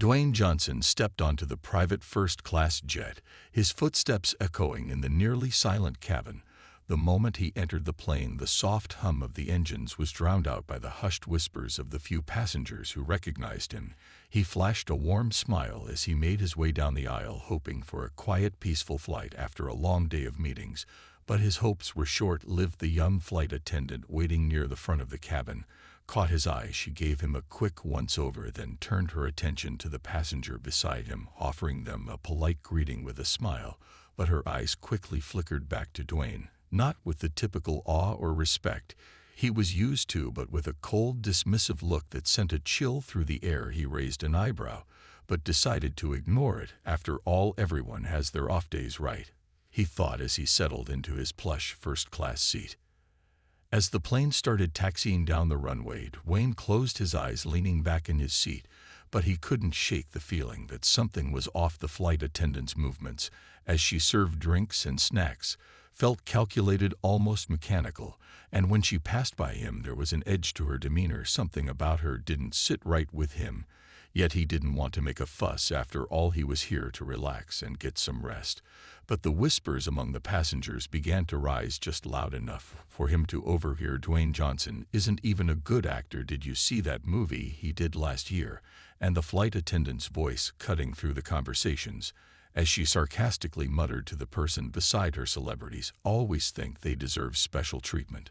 Dwayne Johnson stepped onto the private first-class jet, his footsteps echoing in the nearly silent cabin. The moment he entered the plane, the soft hum of the engines was drowned out by the hushed whispers of the few passengers who recognized him. He flashed a warm smile as he made his way down the aisle, hoping for a quiet, peaceful flight after a long day of meetings. But his hopes were short-lived. The young flight attendant waiting near the front of the cabin caught his eye. She gave him a quick once-over, then turned her attention to the passenger beside him, offering them a polite greeting with a smile. But her eyes quickly flickered back to Dwayne, not with the typical awe or respect he was used to, but with a cold, dismissive look that sent a chill through the air. He raised an eyebrow, but decided to ignore it. After all, everyone has their off days, right? He thought as he settled into his plush first-class seat. As the plane started taxiing down the runway, Dwayne closed his eyes, leaning back in his seat, but he couldn't shake the feeling that something was off. The flight attendant's movements, as she served drinks and snacks, felt calculated, almost mechanical, and when she passed by him, there was an edge to her demeanor. Something about her didn't sit right with him, yet he didn't want to make a fuss. After all, he was here to relax and get some rest. But the whispers among the passengers began to rise just loud enough for him to overhear. Dwayne Johnson isn't even a good actor. Did you see that movie he did last year? And the flight attendant's voice cutting through the conversations as she sarcastically muttered to the person beside her, celebrities always think they deserve special treatment.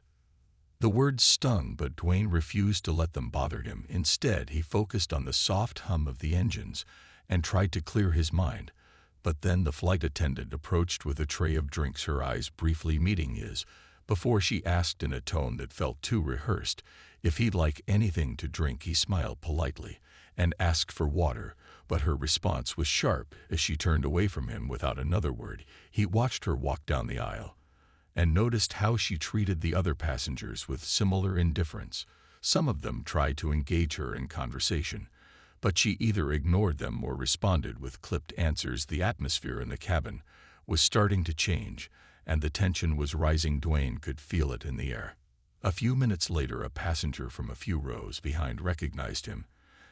The words stung, but Dwayne refused to let them bother him. Instead, he focused on the soft hum of the engines and tried to clear his mind. But then the flight attendant approached with a tray of drinks, her eyes briefly meeting his, before she asked in a tone that felt too rehearsed if he'd like anything to drink. He smiled politely and asked for water, but her response was sharp as she turned away from him without another word. He watched her walk down the aisle and noticed how she treated the other passengers with similar indifference. Some of them tried to engage her in conversation, but she either ignored them or responded with clipped answers. The atmosphere in the cabin was starting to change, and the tension was rising. Dwayne could feel it in the air. A few minutes later, a passenger from a few rows behind recognized him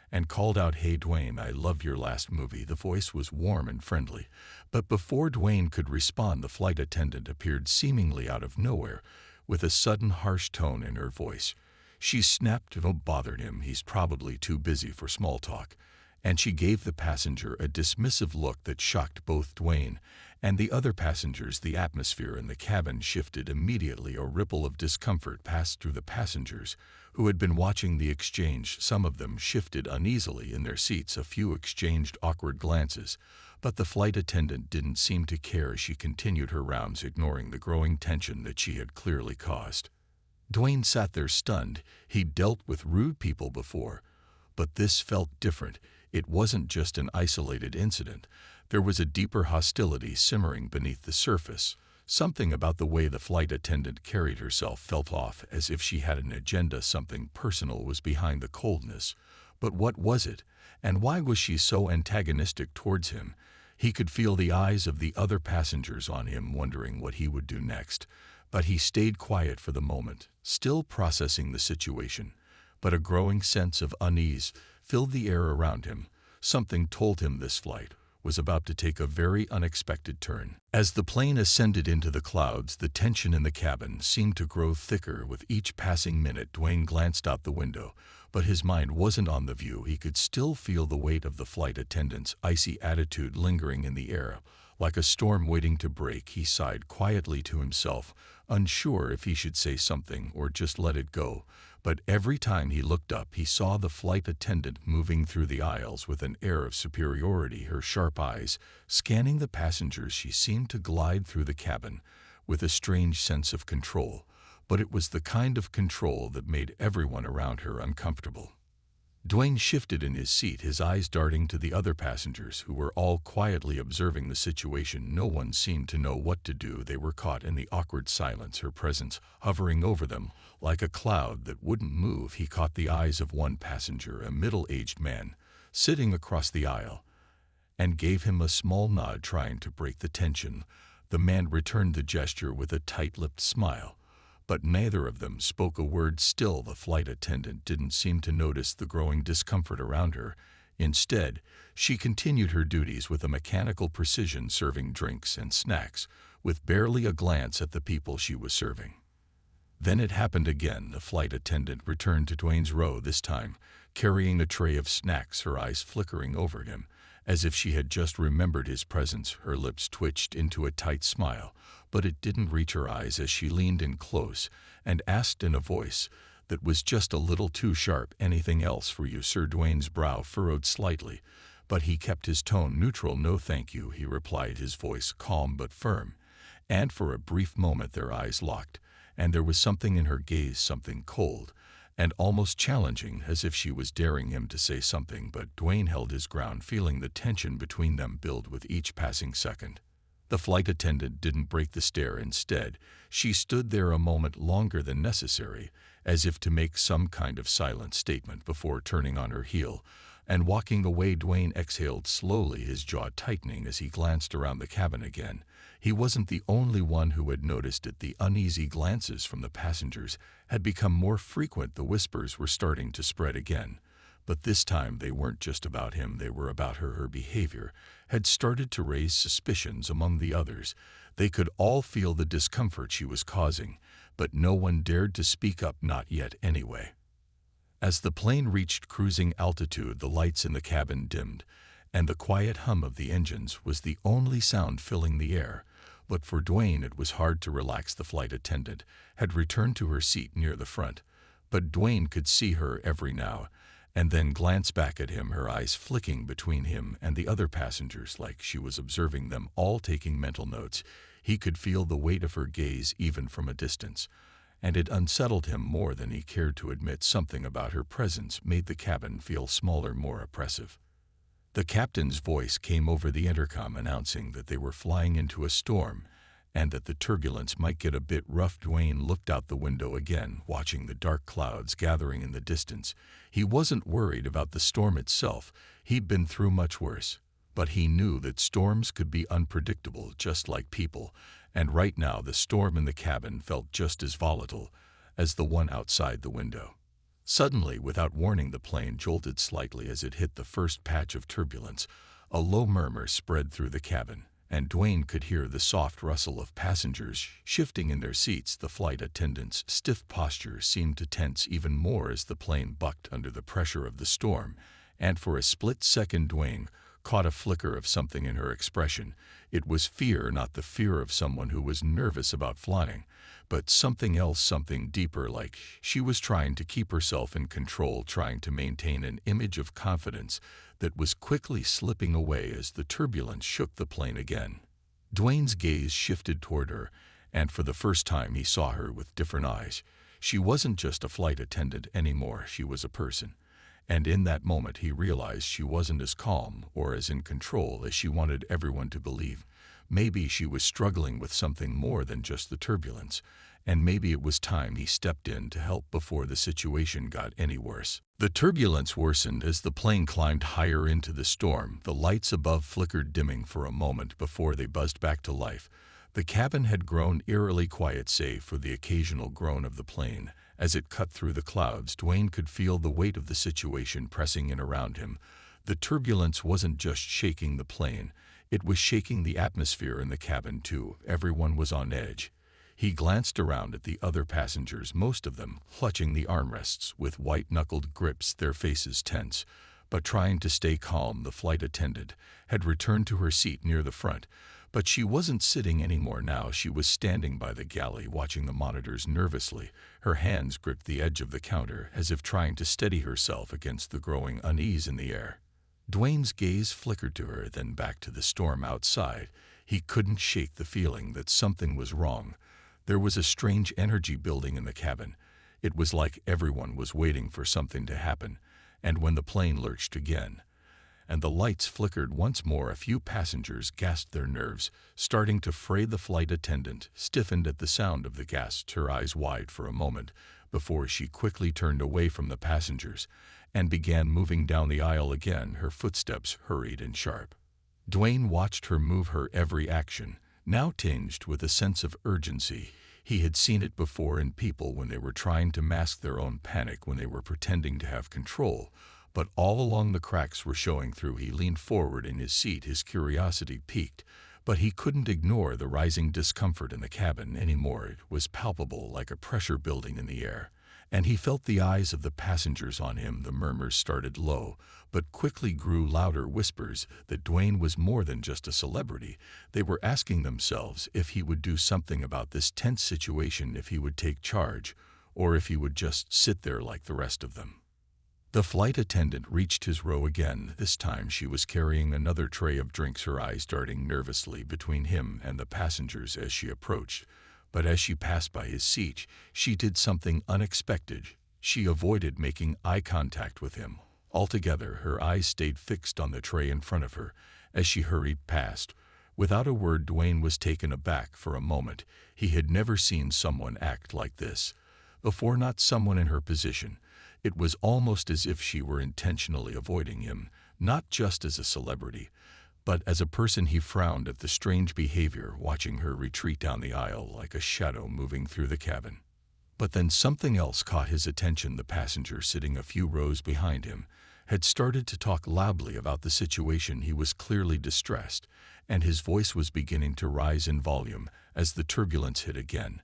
and called out, "Hey Dwayne, I love your last movie." The voice was warm and friendly, but before Dwayne could respond, the flight attendant appeared seemingly out of nowhere with a sudden harsh tone in her voice. She snapped, "Don't bother him, he's probably too busy for small talk," and she gave the passenger a dismissive look that shocked both Dwayne and the other passengers. The atmosphere in the cabin shifted immediately. A ripple of discomfort passed through the passengers who had been watching the exchange. Some of them shifted uneasily in their seats. A few exchanged awkward glances, but the flight attendant didn't seem to care as she continued her rounds, ignoring the growing tension that she had clearly caused. Dwayne sat there stunned. He'd dealt with rude people before, but this felt different. It wasn't just an isolated incident. There was a deeper hostility simmering beneath the surface. Something about the way the flight attendant carried herself felt off, as if she had an agenda. Something personal was behind the coldness. But what was it? And why was she so antagonistic towards him? He could feel the eyes of the other passengers on him, wondering what he would do next. But he stayed quiet for the moment, still processing the situation. But a growing sense of unease filled the air around him. Something told him this flight was about to take a very unexpected turn. As the plane ascended into the clouds, the tension in the cabin seemed to grow thicker with each passing minute. Dwayne glanced out the window, but his mind wasn't on the view. He could still feel the weight of the flight attendant's icy attitude lingering in the air, like a storm waiting to break. He sighed quietly to himself, unsure if he should say something or just let it go. But every time he looked up, he saw the flight attendant moving through the aisles with an air of superiority, her sharp eyes scanning the passengers. She seemed to glide through the cabin with a strange sense of control, but it was the kind of control that made everyone around her uncomfortable. Dwayne shifted in his seat, his eyes darting to the other passengers who were all quietly observing the situation. No one seemed to know what to do. They were caught in the awkward silence, her presence hovering over them like a cloud that wouldn't move. He caught the eyes of one passenger, a middle-aged man, sitting across the aisle, and gave him a small nod, trying to break the tension. The man returned the gesture with a tight-lipped smile, but neither of them spoke a word. Still, the flight attendant didn't seem to notice the growing discomfort around her. Instead, she continued her duties with a mechanical precision, serving drinks and snacks, with barely a glance at the people she was serving. Then it happened again. The flight attendant returned to Dwayne's row, this time carrying a tray of snacks, her eyes flickering over him, as if she had just remembered his presence. Her lips twitched into a tight smile, but it didn't reach her eyes as she leaned in close and asked in a voice that was just a little too sharp, "Anything else for you, sir?" Dwayne's brow furrowed slightly, but he kept his tone neutral. "No, thank you," he replied, his voice calm but firm. And for a brief moment their eyes locked, and there was something in her gaze, something cold and almost challenging, as if she was daring him to say something. But Dwayne held his ground, feeling the tension between them build with each passing second. The flight attendant didn't break the stare. Instead, she stood there a moment longer than necessary, as if to make some kind of silent statement before turning on her heel and walking away. Dwayne exhaled slowly, his jaw tightening as he glanced around the cabin again. He wasn't the only one who had noticed it. The uneasy glances from the passengers had become more frequent. The whispers were starting to spread again. But this time they weren't just about him, they were about her. Her behavior had started to raise suspicions among the others. They could all feel the discomfort she was causing, but no one dared to speak up, not yet anyway. As the plane reached cruising altitude, the lights in the cabin dimmed, and the quiet hum of the engines was the only sound filling the air. But for Dwayne it was hard to relax. The flight attendant had returned to her seat near the front, but Dwayne could see her every now and then glance back at him, her eyes flicking between him and the other passengers like she was observing them all, taking mental notes. He could feel the weight of her gaze even from a distance, and it unsettled him more than he cared to admit. Something about her presence made the cabin feel smaller, more oppressive. The captain's voice came over the intercom, announcing that they were flying into a storm and that the turbulence might get a bit rough. Dwayne looked out the window again, watching the dark clouds gathering in the distance. He wasn't worried about the storm itself. He'd been through much worse. But he knew that storms could be unpredictable, just like people, and right now the storm in the cabin felt just as volatile as the one outside the window. Suddenly, without warning, the plane jolted slightly as it hit the first patch of turbulence. A low murmur spread through the cabin, and Dwayne could hear the soft rustle of passengers shifting in their seats. The flight attendant's stiff posture seemed to tense even more as the plane bucked under the pressure of the storm, and for a split second Dwayne caught a flicker of something in her expression. It was fear, not the fear of someone who was nervous about flying, but something else, something deeper, like she was trying to keep herself in control, trying to maintain an image of confidence that was quickly slipping away as the turbulence shook the plane again. Dwayne's gaze shifted toward her, and for the first time he saw her with different eyes. She wasn't just a flight attendant anymore, she was a person. And in that moment he realized she wasn't as calm or as in control as she wanted everyone to believe. Maybe she was struggling with something more than just the turbulence, and maybe it was time he stepped in to help before the situation got any worse. The turbulence worsened as the plane climbed higher into the storm. The lights above flickered, dimming for a moment before they buzzed back to life. The cabin had grown eerily quiet, save for the occasional groan of the plane. As it cut through the clouds, Dwayne could feel the weight of the situation pressing in around him. The turbulence wasn't just shaking the plane, it was shaking the atmosphere in the cabin too. Everyone was on edge. He glanced around at the other passengers, most of them clutching the armrests with white-knuckled grips, their faces tense, but trying to stay calm. The flight attendant had returned to her seat near the front, but she wasn't sitting anymore now. She was standing by the galley, watching the monitors nervously. Her hands gripped the edge of the counter, as if trying to steady herself against the growing unease in the air. Dwayne's gaze flickered to her, then back to the storm outside. He couldn't shake the feeling that something was wrong. There was a strange energy building in the cabin. It was like everyone was waiting for something to happen. And when the plane lurched again, and the lights flickered once more, a few passengers gasped, their nerves starting to fray. The flight attendant stiffened at the sound of the gasps, her eyes wide for a moment before she quickly turned away from the passengers and began moving down the aisle again, her footsteps hurried and sharp. Dwayne watched her move, her every action now tinged with a sense of urgency. He had seen it before in people when they were trying to mask their own panic, when they were pretending to have control. but all along the cracks were showing through. He leaned forward in his seat, his curiosity piqued, but he couldn't ignore the rising discomfort in the cabin anymore. It was palpable, like a pressure building in the air, and he felt the eyes of the passengers on him. The murmurs started low, but quickly grew louder, whispers that Dwayne was more than just a celebrity. They were asking themselves if he would do something about this tense situation, if he would take charge, or if he would just sit there like the rest of them. The flight attendant reached his row again. This time she was carrying another tray of drinks, her eyes darting nervously between him and the passengers as she approached. But as she passed by his seat, she did something unexpected. She avoided making eye contact with him. Altogether, her eyes stayed fixed on the tray in front of her as she hurried past. Without a word, Dwayne was taken aback for a moment. He had never seen someone act like this before, not someone in her position. It was almost as if she were intentionally avoiding him, not just as a celebrity, but as a person. He frowned at the strange behavior, watching her retreat down the aisle like a shadow moving through the cabin. But then something else caught his attention. The passenger sitting a few rows behind him had started to talk loudly about the situation. He was clearly distressed, and his voice was beginning to rise in volume as the turbulence hit again,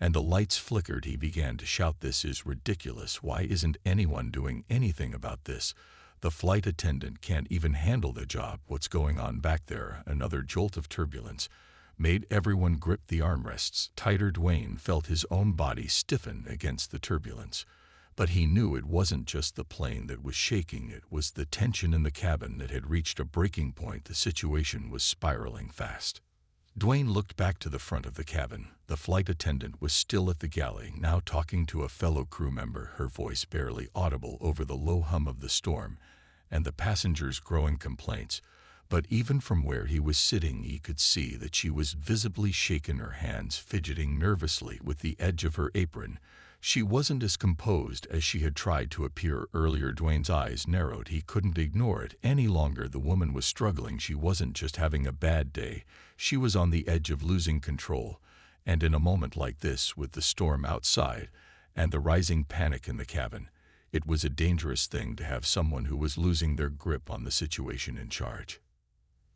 and the lights flickered. He began to shout, "This is ridiculous. Why isn't anyone doing anything about this? The flight attendant can't even handle the job. What's going on back there?" Another jolt of turbulence made everyone grip the armrests tighter. Dwayne felt his own body stiffen against the turbulence. But he knew it wasn't just the plane that was shaking. It was the tension in the cabin that had reached a breaking point. The situation was spiraling fast. Dwayne looked back to the front of the cabin. The flight attendant was still at the galley, now talking to a fellow crew member, her voice barely audible over the low hum of the storm and the passengers' growing complaints. But even from where he was sitting, he could see that she was visibly shaking, her hands fidgeting nervously with the edge of her apron. She wasn't as composed as she had tried to appear earlier. Dwayne's eyes narrowed. He couldn't ignore it any longer. The woman was struggling. She wasn't just having a bad day. She was on the edge of losing control. And in a moment like this, with the storm outside and the rising panic in the cabin, it was a dangerous thing to have someone who was losing their grip on the situation in charge.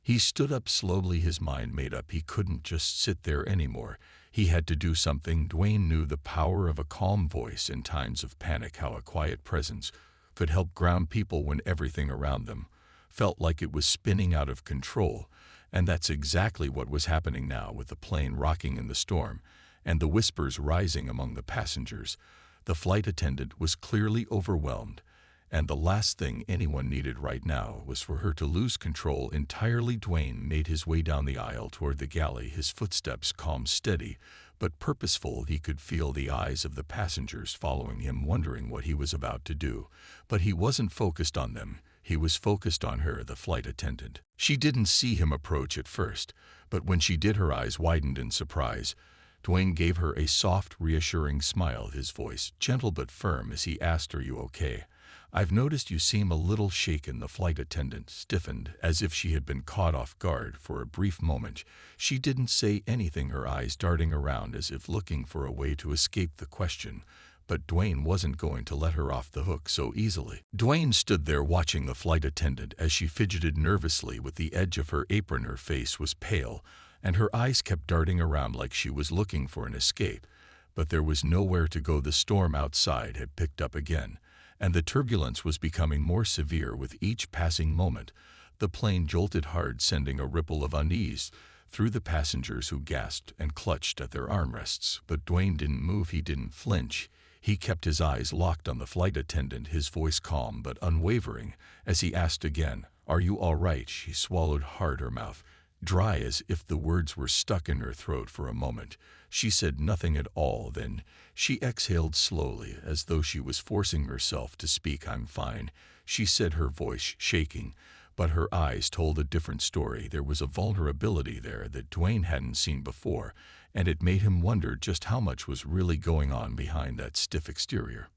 He stood up slowly, his mind made up. He couldn't just sit there anymore. He had to do something. Dwayne knew the power of a calm voice in times of panic, how a quiet presence could help ground people when everything around them felt like it was spinning out of control. And that's exactly what was happening now, with the plane rocking in the storm and the whispers rising among the passengers. The flight attendant was clearly overwhelmed, and the last thing anyone needed right now was for her to lose control entirely. Dwayne made his way down the aisle toward the galley, his footsteps calm, steady, but purposeful. He could feel the eyes of the passengers following him, wondering what he was about to do. But he wasn't focused on them. He was focused on her, the flight attendant. She didn't see him approach at first, but when she did, her eyes widened in surprise. Dwayne gave her a soft, reassuring smile, his voice gentle but firm as he asked, "Are you okay? I've noticed you seem a little shaken." The flight attendant stiffened as if she had been caught off guard. For a brief moment, she didn't say anything, her eyes darting around as if looking for a way to escape the question. But Dwayne wasn't going to let her off the hook so easily. Dwayne stood there watching the flight attendant as she fidgeted nervously with the edge of her apron. Her face was pale, and her eyes kept darting around like she was looking for an escape. But there was nowhere to go. The storm outside had picked up again, and the turbulence was becoming more severe with each passing moment. The plane jolted hard, sending a ripple of unease through the passengers, who gasped and clutched at their armrests. But Dwayne didn't move. He didn't flinch. He kept his eyes locked on the flight attendant, his voice calm but unwavering as he asked again, "Are you all right?" She swallowed hard, her mouth dry as if the words were stuck in her throat. For a moment, she said nothing at all. Then she exhaled slowly, as though she was forcing herself to speak. "I'm fine," she said, her voice shaking, but her eyes told a different story. There was a vulnerability there that Dwayne hadn't seen before, and it made him wonder just how much was really going on behind that stiff exterior.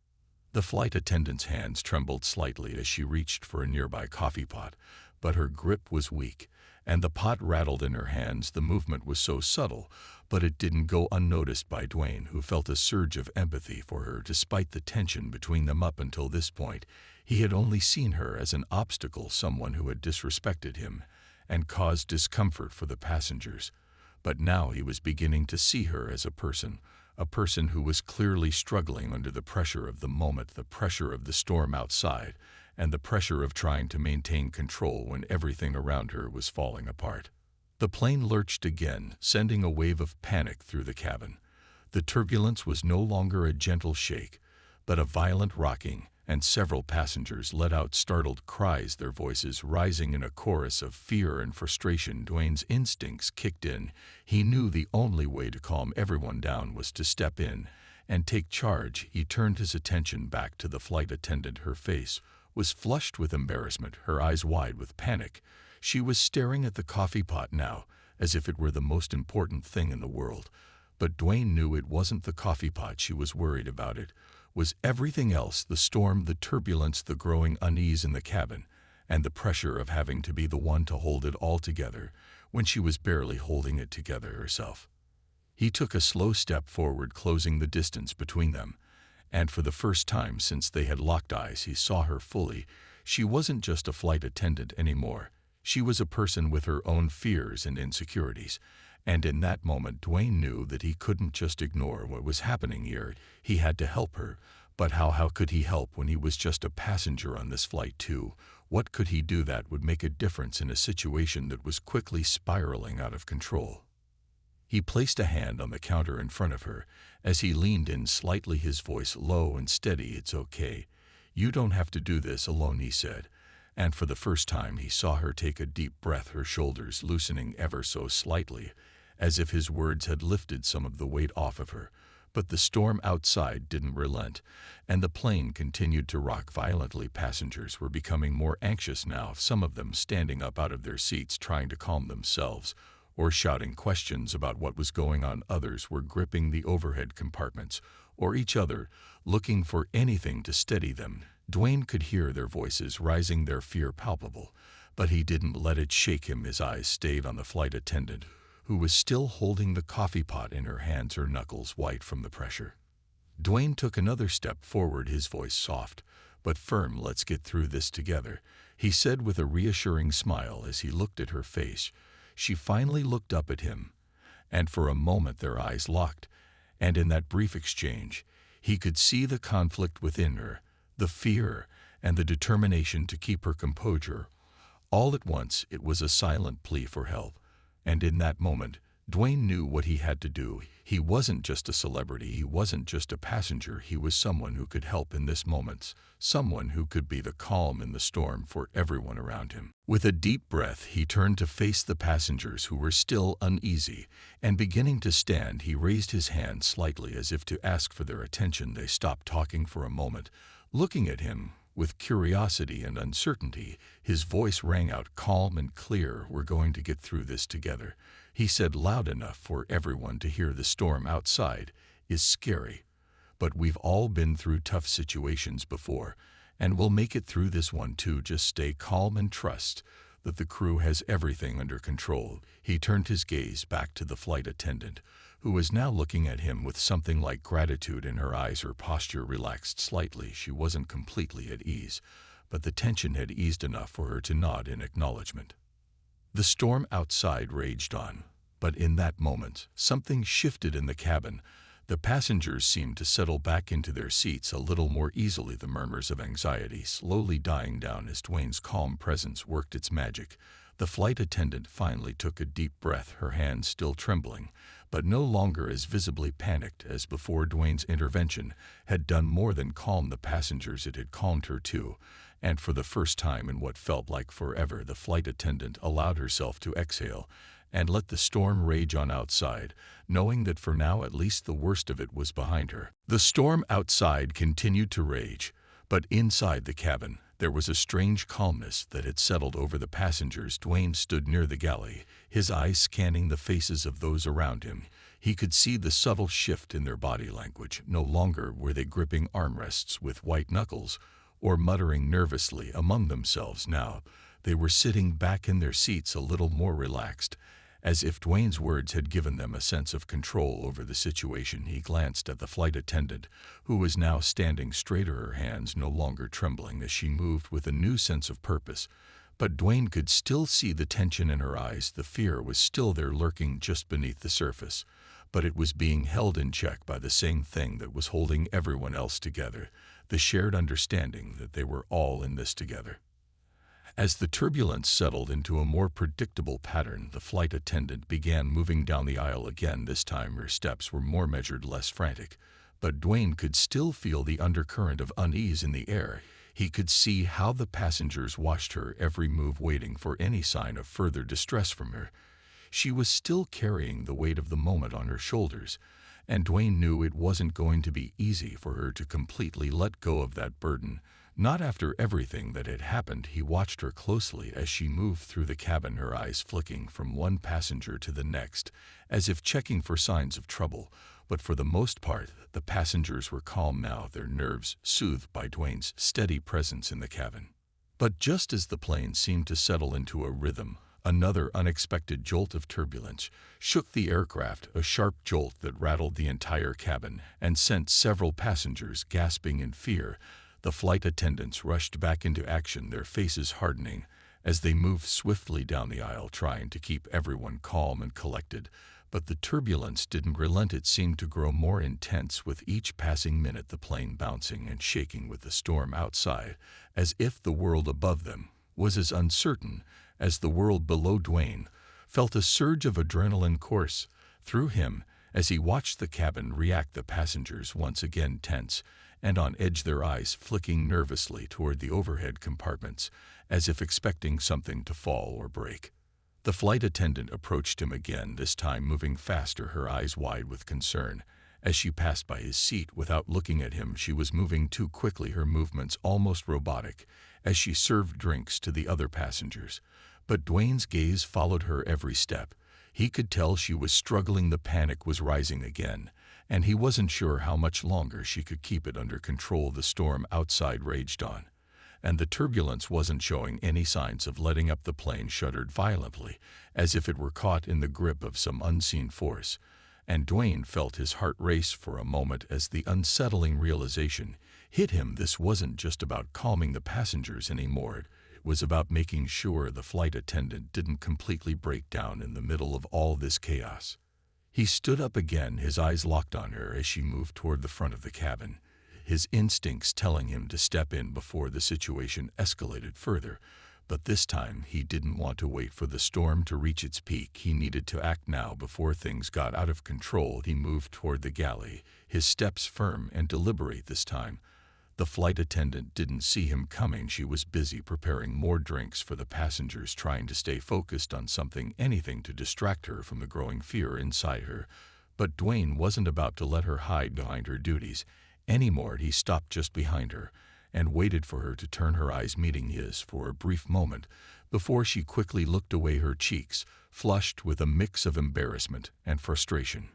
The flight attendant's hands trembled slightly as she reached for a nearby coffee pot, but her grip was weak, and the pot rattled in her hands. The movement was so subtle, but it didn't go unnoticed by Dwayne, who felt a surge of empathy for her. Despite the tension between them up until this point, He had only seen her as an obstacle, someone who had disrespected him and caused discomfort for the passengers. But now he was beginning to see her as a person who was clearly struggling under the pressure of the moment, the pressure of the storm outside, and the pressure of trying to maintain control when everything around her was falling apart. The plane lurched again, sending a wave of panic through the cabin. The turbulence was no longer a gentle shake, but a violent rocking, and several passengers let out startled cries, their voices rising in a chorus of fear and frustration. Dwayne's instincts kicked in. He knew the only way to calm everyone down was to step in and take charge. He turned his attention back to the flight attendant. Her face was flushed with embarrassment, her eyes wide with panic. She was staring at the coffee pot now, as if it were the most important thing in the world. But Dwayne knew it wasn't the coffee pot she was worried about. It was everything else: the storm, the turbulence, the growing unease in the cabin, and the pressure of having to be the one to hold it all together when she was barely holding it together herself. He took a slow step forward, closing the distance between them, and for the first time since they had locked eyes, he saw her fully. She wasn't just a flight attendant anymore. She was a person with her own fears and insecurities. And in that moment, Dwayne knew that he couldn't just ignore what was happening here. He had to help her. But how could he help when he was just a passenger on this flight too? What could he do that would make a difference in a situation that was quickly spiraling out of control? He placed a hand on the counter in front of her. As he leaned in slightly, his voice low and steady, "It's okay. You don't have to do this alone," he said. And for the first time he saw her take a deep breath, her shoulders loosening ever so slightly, as if his words had lifted some of the weight off of her. But the storm outside didn't relent, and the plane continued to rock violently. Passengers were becoming more anxious now, some of them standing up out of their seats trying to calm themselves, or shouting questions about what was going on. Others were gripping the overhead compartments, or each other, looking for anything to steady them. Dwayne could hear their voices rising, their fear palpable, but he didn't let it shake him. His eyes stayed on the flight attendant, who was still holding the coffee pot in her hands, her knuckles white from the pressure. Dwayne took another step forward, his voice soft but firm. "Let's get through this together," he said with a reassuring smile as he looked at her face. She finally looked up at him, and for a moment their eyes locked, and in that brief exchange, he could see the conflict within her, the fear and the determination to keep her composure. All at once, it was a silent plea for help. And in that moment, Dwayne knew what he had to do. He wasn't just a celebrity, he wasn't just a passenger, he was someone who could help in this moment, someone who could be the calm in the storm for everyone around him. With a deep breath, he turned to face the passengers who were still uneasy, and beginning to stand, he raised his hand slightly as if to ask for their attention. They stopped talking for a moment, looking at him with curiosity and uncertainty. His voice rang out calm and clear. "We're going to get through this together," he said loud enough for everyone to hear. "The storm outside is scary, but we've all been through tough situations before, and we'll make it through this one too. Just stay calm and trust that the crew has everything under control." He turned his gaze back to the flight attendant, who was now looking at him with something like gratitude in her eyes. Her posture relaxed slightly. She wasn't completely at ease, but the tension had eased enough for her to nod in acknowledgement. The storm outside raged on, but in that moment, something shifted in the cabin. The passengers seemed to settle back into their seats a little more easily, the murmurs of anxiety slowly dying down as Dwayne's calm presence worked its magic. The flight attendant finally took a deep breath, her hands still trembling, but no longer as visibly panicked as before. Dwayne's intervention had done more than calm the passengers, it had calmed her too, and for the first time in what felt like forever, the flight attendant allowed herself to exhale and let the storm rage on outside, knowing that for now at least the worst of it was behind her. The storm outside continued to rage, but inside the cabin, there was a strange calmness that had settled over the passengers. Dwayne stood near the galley, his eyes scanning the faces of those around him. He could see the subtle shift in their body language. No longer were they gripping armrests with white knuckles or muttering nervously among themselves. Now, they were sitting back in their seats a little more relaxed, As if Dwayne's words had given them a sense of control over the situation, he glanced at the flight attendant, who was now standing straighter, her hands no longer trembling as she moved with a new sense of purpose. But Dwayne could still see the tension in her eyes. The fear was still there, lurking just beneath the surface. But it was being held in check by the same thing that was holding everyone else together, the shared understanding that they were all in this together. As the turbulence settled into a more predictable pattern, the flight attendant began moving down the aisle again. This time her steps were more measured, less frantic. But Dwayne could still feel the undercurrent of unease in the air. He could see how the passengers watched her every move, waiting for any sign of further distress from her. She was still carrying the weight of the moment on her shoulders, and Dwayne knew it wasn't going to be easy for her to completely let go of that burden. Not after everything that had happened. He watched her closely as she moved through the cabin, her eyes flicking from one passenger to the next, as if checking for signs of trouble. But for the most part, the passengers were calm now, their nerves soothed by Dwayne's steady presence in the cabin. But just as the plane seemed to settle into a rhythm, another unexpected jolt of turbulence shook the aircraft, a sharp jolt that rattled the entire cabin and sent several passengers gasping in fear. The flight attendants rushed back into action, their faces hardening as they moved swiftly down the aisle, trying to keep everyone calm and collected. But the turbulence didn't relent. It seemed to grow more intense with each passing minute, the plane bouncing and shaking with the storm outside, as if the world above them was as uncertain as the world below. Dwayne felt a surge of adrenaline course through him as he watched the cabin react, the passengers once again tense and on edge, their eyes flicking nervously toward the overhead compartments, as if expecting something to fall or break. The flight attendant approached him again, this time moving faster, her eyes wide with concern. As she passed by his seat without looking at him, she was moving too quickly, her movements almost robotic, as she served drinks to the other passengers. But Dwayne's gaze followed her every step. He could tell she was struggling. The panic was rising again, and he wasn't sure how much longer she could keep it under control. The storm outside raged on, and the turbulence wasn't showing any signs of letting up. The plane shuddered violently, as if it were caught in the grip of some unseen force, and Dwayne felt his heart race for a moment as the unsettling realization hit him. This wasn't just about calming the passengers anymore. It was about making sure the flight attendant didn't completely break down in the middle of all this chaos. He stood up again, his eyes locked on her as she moved toward the front of the cabin, his instincts telling him to step in before the situation escalated further. But this time he didn't want to wait for the storm to reach its peak. He needed to act now before things got out of control. He moved toward the galley, his steps firm and deliberate this time. The flight attendant didn't see him coming. She was busy preparing more drinks for the passengers, trying to stay focused on something, anything to distract her from the growing fear inside her. But Dwayne wasn't about to let her hide behind her duties anymore. He stopped just behind her and waited for her to turn, her eyes meeting his for a brief moment before she quickly looked away, her cheeks flushed with a mix of embarrassment and frustration.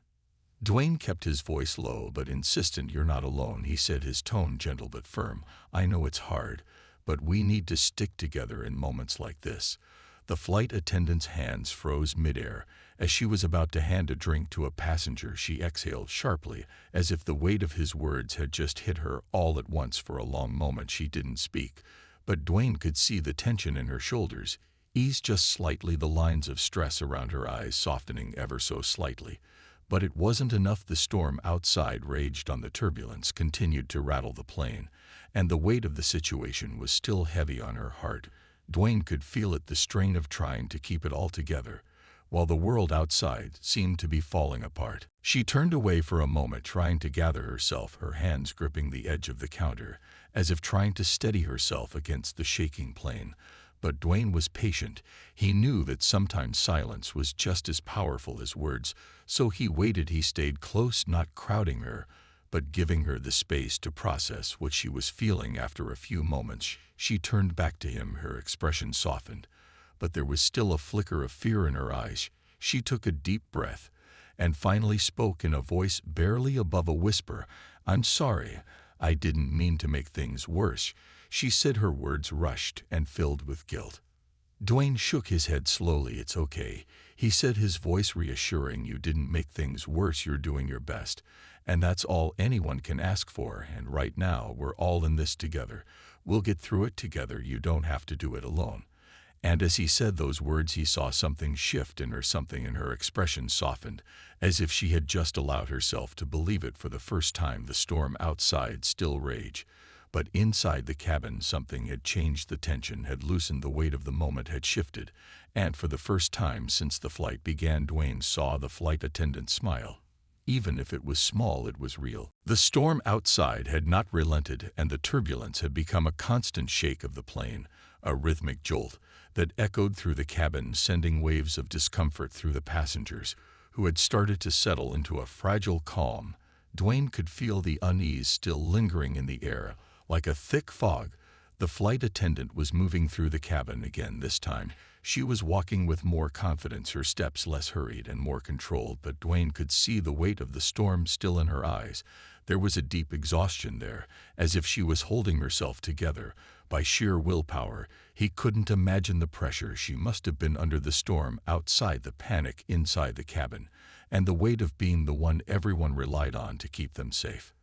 Dwayne kept his voice low but insistent. "You're not alone," he said, his tone gentle but firm. "I know it's hard, but we need to stick together in moments like this." The flight attendant's hands froze midair. As she was about to hand a drink to a passenger, she exhaled sharply, as if the weight of his words had just hit her all at once. For a long moment she didn't speak, but Dwayne could see the tension in her shoulders ease just slightly, the lines of stress around her eyes softening ever so slightly. But it wasn't enough. The storm outside raged on, the turbulence continued to rattle the plane, and the weight of the situation was still heavy on her heart. Dwayne could feel it, the strain of trying to keep it all together, while the world outside seemed to be falling apart. She turned away for a moment, trying to gather herself, her hands gripping the edge of the counter, as if trying to steady herself against the shaking plane. But Dwayne was patient. He knew that sometimes silence was just as powerful as words, so he waited. He stayed close, not crowding her, but giving her the space to process what she was feeling. After a few moments, she turned back to him, her expression softened, but there was still a flicker of fear in her eyes. She took a deep breath and finally spoke in a voice barely above a whisper. "I'm sorry. I didn't mean to make things worse," she said, her words rushed and filled with guilt. Dwayne shook his head slowly. "It's okay," he said, his voice reassuring. "You didn't make things worse. You're doing your best. And that's all anyone can ask for. And right now, we're all in this together. We'll get through it together. You don't have to do it alone." And as he said those words, he saw something shift in her. Something in her expression softened, as if she had just allowed herself to believe it for the first time. The storm outside still raged, but inside the cabin something had changed. The tension had loosened, the weight of the moment had shifted, and for the first time since the flight began, Dwayne saw the flight attendant smile. Even if it was small, it was real. The storm outside had not relented, and the turbulence had become a constant shake of the plane, a rhythmic jolt that echoed through the cabin, sending waves of discomfort through the passengers, who had started to settle into a fragile calm. Dwayne could feel the unease still lingering in the air, like a thick fog. The flight attendant was moving through the cabin again. This time, she was walking with more confidence, her steps less hurried and more controlled, but Dwayne could see the weight of the storm still in her eyes. There was a deep exhaustion there, as if she was holding herself together by sheer willpower. He couldn't imagine the pressure she must have been under, the storm outside, the panic inside the cabin, and the weight of being the one everyone relied on to keep them safe.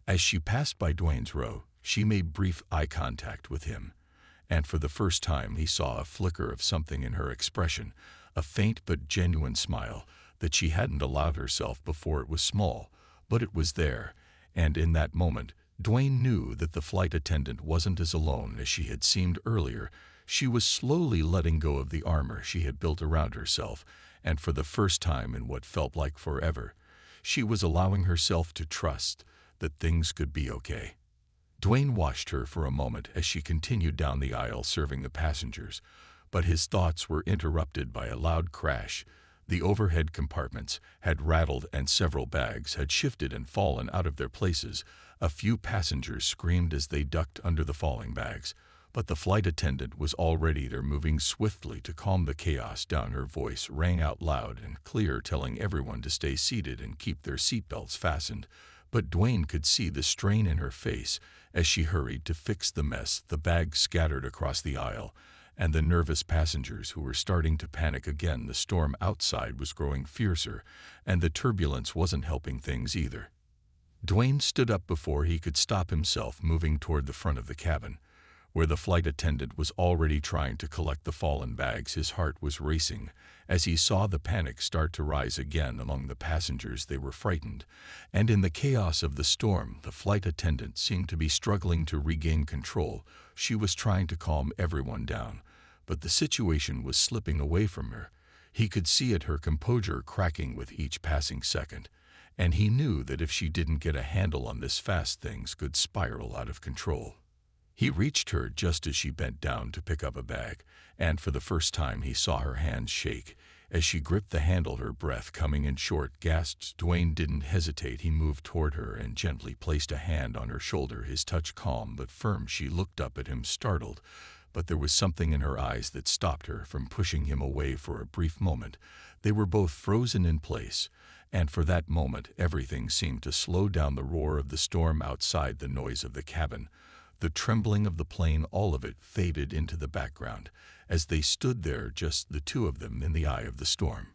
As she passed by Dwayne's row, she made brief eye contact with him, and for the first time he saw a flicker of something in her expression, a faint but genuine smile that she hadn't allowed herself before. It was small, but it was there, and in that moment, Dwayne knew that the flight attendant wasn't as alone as she had seemed earlier. She was slowly letting go of the armor she had built around herself, and for the first time in what felt like forever, she was allowing herself to trust that things could be okay. Dwayne watched her for a moment as she continued down the aisle serving the passengers, but his thoughts were interrupted by a loud crash. The overhead compartments had rattled and several bags had shifted and fallen out of their places. A few passengers screamed as they ducked under the falling bags, but the flight attendant was already there, moving swiftly to calm the chaos down. Her voice rang out loud and clear, telling everyone to stay seated and keep their seatbelts fastened. But Dwayne could see the strain in her face as she hurried to fix the mess, the bags scattered across the aisle, and the nervous passengers who were starting to panic again. The storm outside was growing fiercer, and the turbulence wasn't helping things either. Dwayne stood up before he could stop himself, moving toward the front of the cabin, where the flight attendant was already trying to collect the fallen bags. His heart was racing as he saw the panic start to rise again among the passengers. They were frightened, and in the chaos of the storm, the flight attendant seemed to be struggling to regain control. She was trying to calm everyone down, but the situation was slipping away from her. He could see it, her composure cracking with each passing second, and he knew that if she didn't get a handle on this fast, things could spiral out of control. He reached her just as she bent down to pick up a bag, and for the first time he saw her hands shake as she gripped the handle, her breath coming in short gasps. Dwayne didn't hesitate. He moved toward her and gently placed a hand on her shoulder, his touch calm but firm. She looked up at him, startled, but there was something in her eyes that stopped her from pushing him away. For a brief moment, they were both frozen in place, and for that moment everything seemed to slow down. The roar of the storm outside, the noise of the cabin, the trembling of the plane, all of it faded into the background as they stood there, just the two of them in the eye of the storm.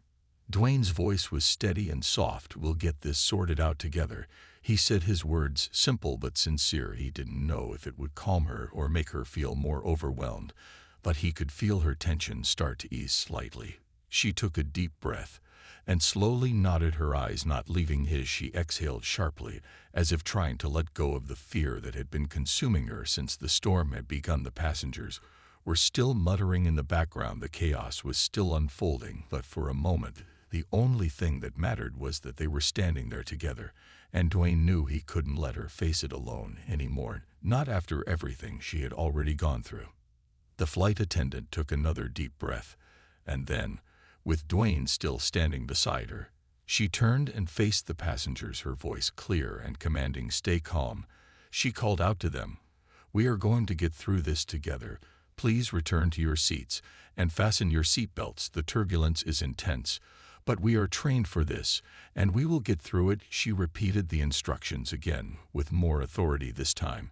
Dwayne's voice was steady and soft. "We'll get this sorted out together," he said, his words simple but sincere. He didn't know if it would calm her or make her feel more overwhelmed, but he could feel her tension start to ease slightly. She took a deep breath and slowly nodded, her eyes not leaving his. She exhaled sharply, as if trying to let go of the fear that had been consuming her since the storm had begun. The passengers were still muttering in the background. The chaos was still unfolding, but for a moment, the only thing that mattered was that they were standing there together, and Dwayne knew he couldn't let her face it alone anymore, not after everything she had already gone through. The flight attendant took another deep breath, and then, with Dwayne still standing beside her, she turned and faced the passengers, her voice clear and commanding. "Stay calm," she called out to them. "We are going to get through this together. Please return to your seats and fasten your seatbelts. The turbulence is intense, but we are trained for this, and we will get through it." She repeated the instructions again, with more authority this time,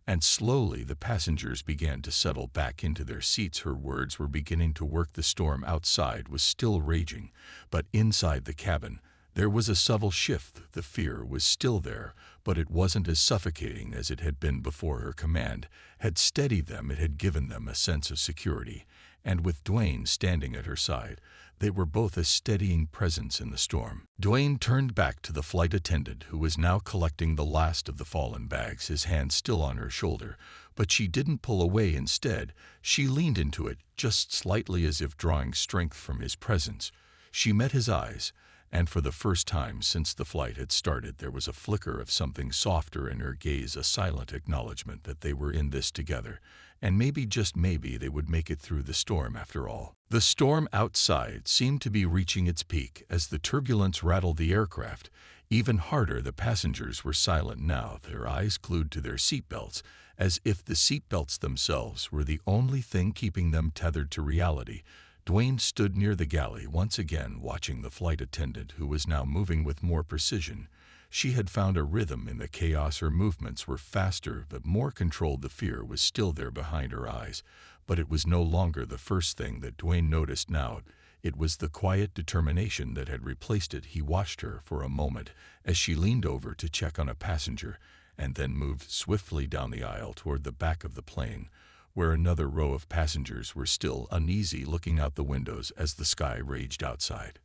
And slowly the passengers began to settle back into their seats. Her words were beginning to work. The storm outside was still raging, but inside the cabin, there was a subtle shift. The fear was still there, but it wasn't as suffocating as it had been before. Her command had steadied them. It had given them a sense of security. And with Dwayne standing at her side, they were both a steadying presence in the storm. Dwayne turned back to the flight attendant, who was now collecting the last of the fallen bags, his hand still on her shoulder. But she didn't pull away. Instead, she leaned into it, just slightly, as if drawing strength from his presence. She met his eyes, and for the first time since the flight had started, there was a flicker of something softer in her gaze, a silent acknowledgement that they were in this together, and maybe, just maybe, they would make it through the storm after all. The storm outside seemed to be reaching its peak as the turbulence rattled the aircraft. Even harder, the passengers were silent now, their eyes glued to their seatbelts, as if the seatbelts themselves were the only thing keeping them tethered to reality. Dwayne stood near the galley, once again watching the flight attendant, who was now moving with more precision. She had found a rhythm in the chaos. Her movements were faster but more controlled. The fear was still there behind her eyes, but it was no longer the first thing that Dwayne noticed now. It was the quiet determination that had replaced it. He watched her for a moment as she leaned over to check on a passenger, and then moved swiftly down the aisle toward the back of the plane, where another row of passengers were still uneasy, looking out the windows as the sky raged outside.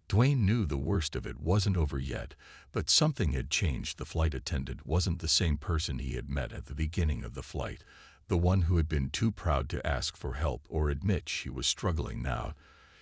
Dwayne knew the worst of it wasn't over yet, but something had changed. The flight attendant wasn't the same person he had met at the beginning of the flight, the one who had been too proud to ask for help or admit she was struggling. Now,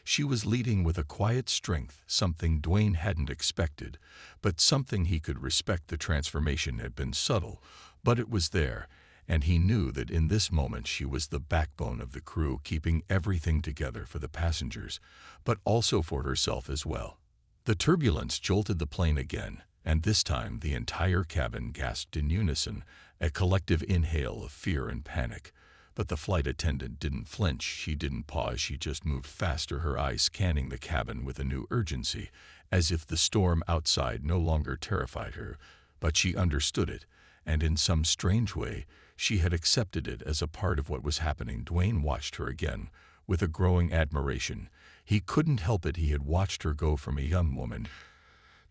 she was leading with a quiet strength, something Dwayne hadn't expected, but something he could respect. The transformation had been subtle, but it was there, and he knew that in this moment she was the backbone of the crew, keeping everything together for the passengers, but also for herself as well. The turbulence jolted the plane again, and this time the entire cabin gasped in unison, a collective inhale of fear and panic. But the flight attendant didn't flinch. She didn't pause. She just moved faster, her eyes scanning the cabin with a new urgency, as if the storm outside no longer terrified her, but she understood it, and in some strange way, she had accepted it as a part of what was happening. Dwayne watched her again, with a growing admiration. He couldn't help it. He had watched her go from a young woman,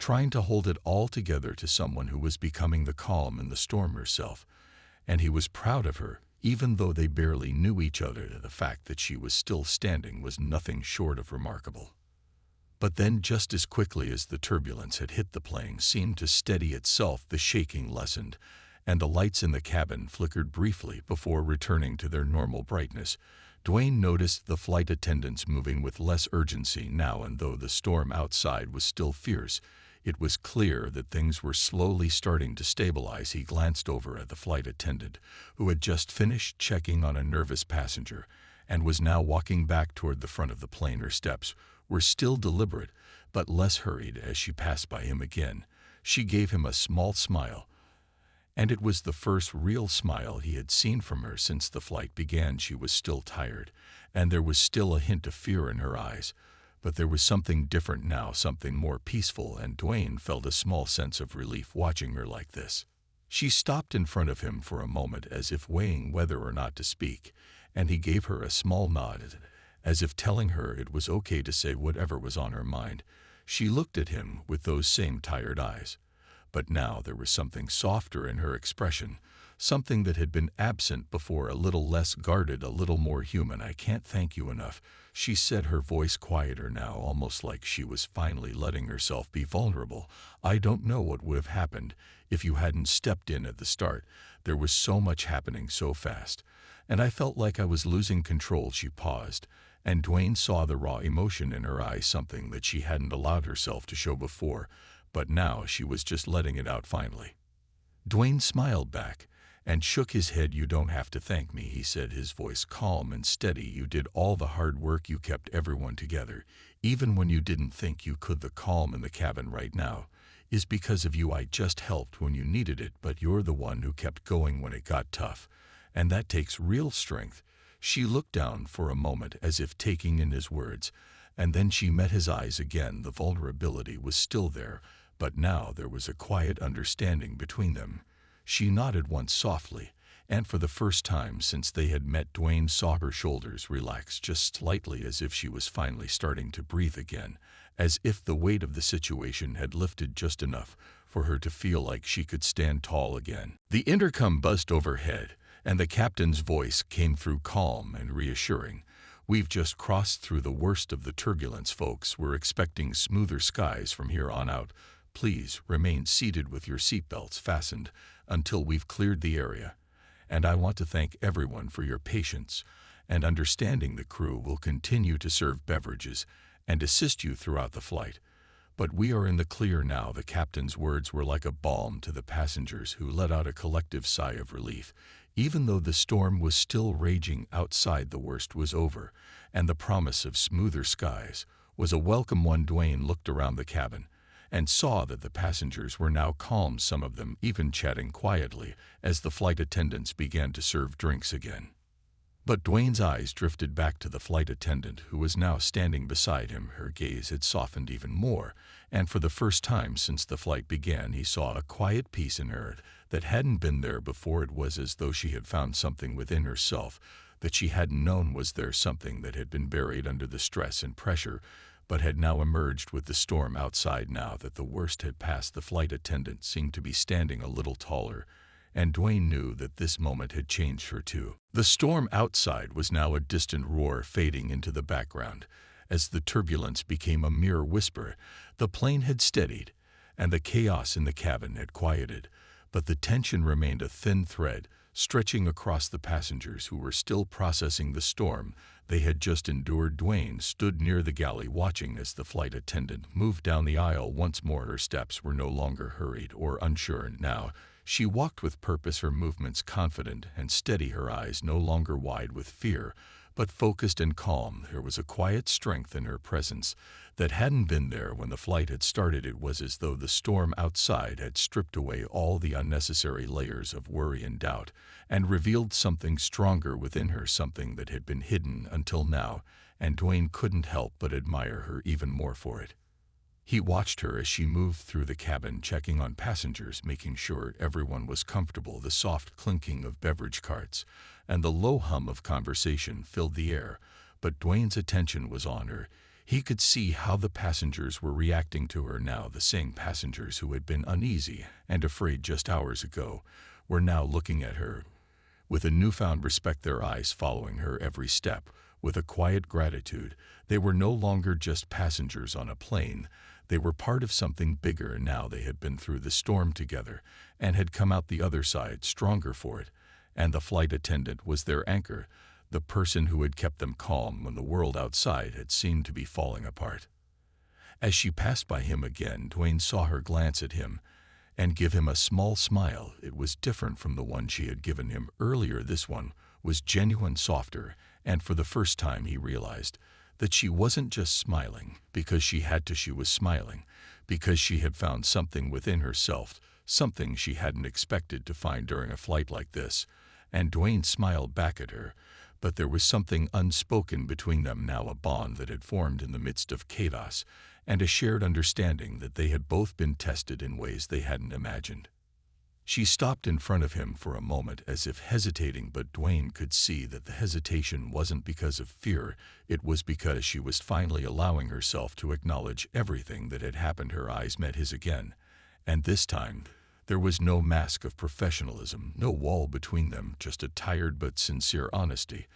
trying to hold it all together, to someone who was becoming the calm in the storm herself. And he was proud of her, even though they barely knew each other. The fact that she was still standing was nothing short of remarkable. But then, just as quickly as the turbulence had hit, the plane seemed to steady itself. The shaking lessened, and the lights in the cabin flickered briefly before returning to their normal brightness. Dwayne noticed the flight attendants moving with less urgency now, and though the storm outside was still fierce, it was clear that things were slowly starting to stabilize. He glanced over at the flight attendant, who had just finished checking on a nervous passenger and was now walking back toward the front of the plane. Her steps were still deliberate, but less hurried. As she passed by him again, she gave him a small smile, and it was the first real smile he had seen from her since the flight began. She was still tired, and there was still a hint of fear in her eyes, but there was something different now, something more peaceful, and Dwayne felt a small sense of relief watching her like this. She stopped in front of him for a moment, as if weighing whether or not to speak, and he gave her a small nod, as if telling her it was okay to say whatever was on her mind. She looked at him with those same tired eyes, but now there was something softer in her expression, something that had been absent before, a little less guarded, a little more human. "I can't thank you enough," she said, her voice quieter now, almost like she was finally letting herself be vulnerable. "I don't know what would have happened if you hadn't stepped in at the start. There was so much happening so fast, and I felt like I was losing control." She paused, and Dwayne saw the raw emotion in her eyes, something that she hadn't allowed herself to show before, but now she was just letting it out finally. Dwayne smiled back and shook his head. "You don't have to thank me," he said, his voice calm and steady. "You did all the hard work. You kept everyone together, even when you didn't think you could. The calm in the cabin right now is because of you. I just helped when you needed it, but you're the one who kept going when it got tough, and that takes real strength." She looked down for a moment, as if taking in his words, and then she met his eyes again. The vulnerability was still there, but now there was a quiet understanding between them. She nodded once softly, and for the first time since they had met, Dwayne saw her shoulders relax just slightly, as if she was finally starting to breathe again, as if the weight of the situation had lifted just enough for her to feel like she could stand tall again. The intercom buzzed overhead, and the captain's voice came through calm and reassuring. "We've just crossed through the worst of the turbulence, folks. We're expecting smoother skies from here on out. Please remain seated with your seatbelts fastened until we've cleared the area. And I want to thank everyone for your patience and understanding. The crew will continue to serve beverages and assist you throughout the flight. But we are in the clear now." The captain's words were like a balm to the passengers, who let out a collective sigh of relief. Even though the storm was still raging outside, the worst was over, and the promise of smoother skies was a welcome one. Dwayne looked around the cabin and saw that the passengers were now calm, some of them even chatting quietly as the flight attendants began to serve drinks again. But Dwayne's eyes drifted back to the flight attendant, who was now standing beside him. Her gaze had softened even more, and for the first time since the flight began, he saw a quiet peace in her that hadn't been there before. It was as though she had found something within herself that she hadn't known was there, something that had been buried under the stress and pressure, but had now emerged with the storm outside. Now that the worst had passed, the flight attendant seemed to be standing a little taller, and Dwayne knew that this moment had changed her too. The storm outside was now a distant roar fading into the background. As the turbulence became a mere whisper, the plane had steadied, and the chaos in the cabin had quieted, but the tension remained a thin thread stretching across the passengers, who were still processing the storm they had just endured. Dwayne stood near the galley, watching as the flight attendant moved down the aisle once more. Her steps were no longer hurried or unsure. Now she walked with purpose, her movements confident and steady, her eyes no longer wide with fear, but focused and calm. There was a quiet strength in her presence that hadn't been there when the flight had started. It was as though the storm outside had stripped away all the unnecessary layers of worry and doubt and revealed something stronger within her, something that had been hidden until now, and Dwayne couldn't help but admire her even more for it. He watched her as she moved through the cabin, checking on passengers, making sure everyone was comfortable. The soft clinking of beverage carts and the low hum of conversation filled the air, but Dwayne's attention was on her. He could see how the passengers were reacting to her now. The same passengers who had been uneasy and afraid just hours ago were now looking at her with a newfound respect, their eyes following her every step with a quiet gratitude. They were no longer just passengers on a plane. They were part of something bigger. Now they had been through the storm together and had come out the other side stronger for it. And the flight attendant was their anchor, the person who had kept them calm when the world outside had seemed to be falling apart. As she passed by him again, Dwayne saw her glance at him and give him a small smile. It was different from the one she had given him earlier. This one was genuine, softer, and for the first time he realized that she wasn't just smiling because she had to. She was smiling because she had found something within herself, something she hadn't expected to find during a flight like this. And Dwayne smiled back at her, but there was something unspoken between them now, a bond that had formed in the midst of chaos, and a shared understanding that they had both been tested in ways they hadn't imagined. She stopped in front of him for a moment, as if hesitating, but Dwayne could see that the hesitation wasn't because of fear. It was because she was finally allowing herself to acknowledge everything that had happened. Her eyes met his again, and this time there was no mask of professionalism, no wall between them, just a tired but sincere honesty.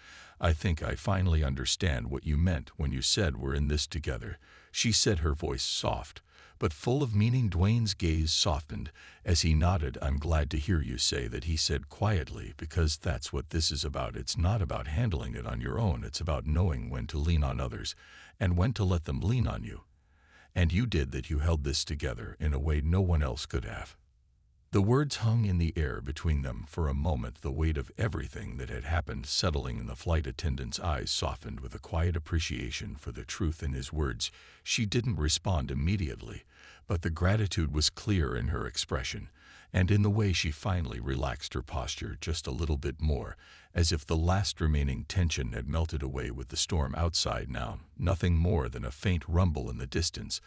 "I think I finally understand what you meant when you said we're in this together," she said, her voice soft but full of meaning. Dwayne's gaze softened as he nodded. "I'm glad to hear you say that," he said quietly, "because that's what this is about. It's not about handling it on your own. It's about knowing when to lean on others and when to let them lean on you. And you did that. You held this together in a way no one else could have." The words hung in the air between them for a moment, the weight of everything that had happened settling in the flight attendant's eyes softened with a quiet appreciation for the truth in his words. She didn't respond immediately, but the gratitude was clear in her expression, and in the way she finally relaxed her posture just a little bit more, as if the last remaining tension had melted away with the storm outside. Now, nothing more than a faint rumble in the distance.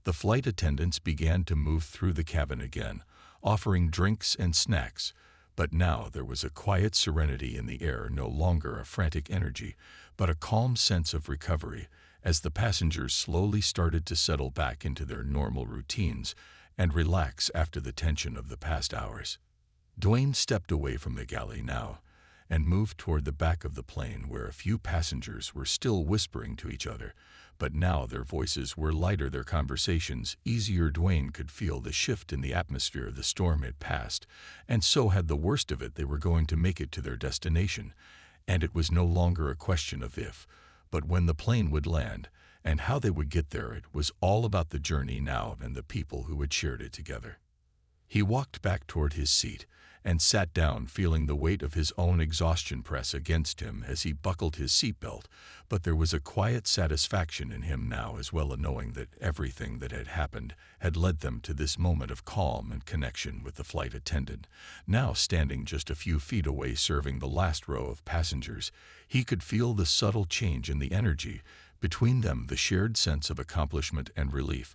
The flight attendants began to move through the cabin again, offering drinks and snacks, But now there was a quiet serenity in the air, no longer a frantic energy, but a calm sense of recovery, as the passengers slowly started to settle back into their normal routines and relax after the tension of the past hours. Dwayne stepped away from the galley now and moved toward the back of the plane, where a few passengers were still whispering to each other, but now their voices were lighter, their conversations easier. Dwayne could feel the shift in the atmosphere. The storm had passed, and so had the worst of it. They were going to make it to their destination, and it was no longer a question of if, but when the plane would land and how they would get there. It was all about the journey now and the people who had shared it together. He walked back toward his seat and sat down, feeling the weight of his own exhaustion press against him as he buckled his seatbelt, but there was a quiet satisfaction in him now as well, knowing that everything that had happened had led them to this moment of calm and connection with the flight attendant. Now standing just a few feet away, serving the last row of passengers, he could feel the subtle change in the energy between them, the shared sense of accomplishment and relief.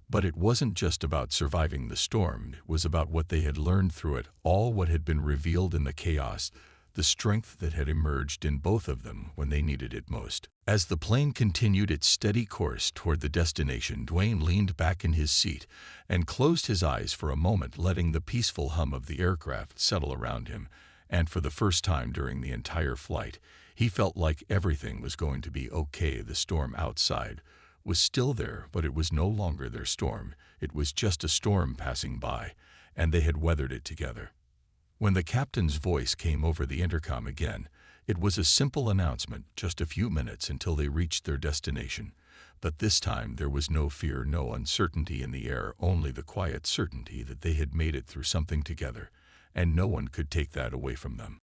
But it wasn't just about surviving the storm, it was about what they had learned through it all, what had been revealed in the chaos, the strength that had emerged in both of them when they needed it most. As the plane continued its steady course toward the destination, Dwayne leaned back in his seat and closed his eyes for a moment, letting the peaceful hum of the aircraft settle around him. And for the first time during the entire flight, he felt like everything was going to be okay. The storm outside was still there, but it was no longer their storm. It was just a storm passing by, and they had weathered it together. When the captain's voice came over the intercom again, it was a simple announcement, just a few minutes until they reached their destination. But this time there was no fear, no uncertainty in the air, only the quiet certainty that they had made it through something together, and no one could take that away from them.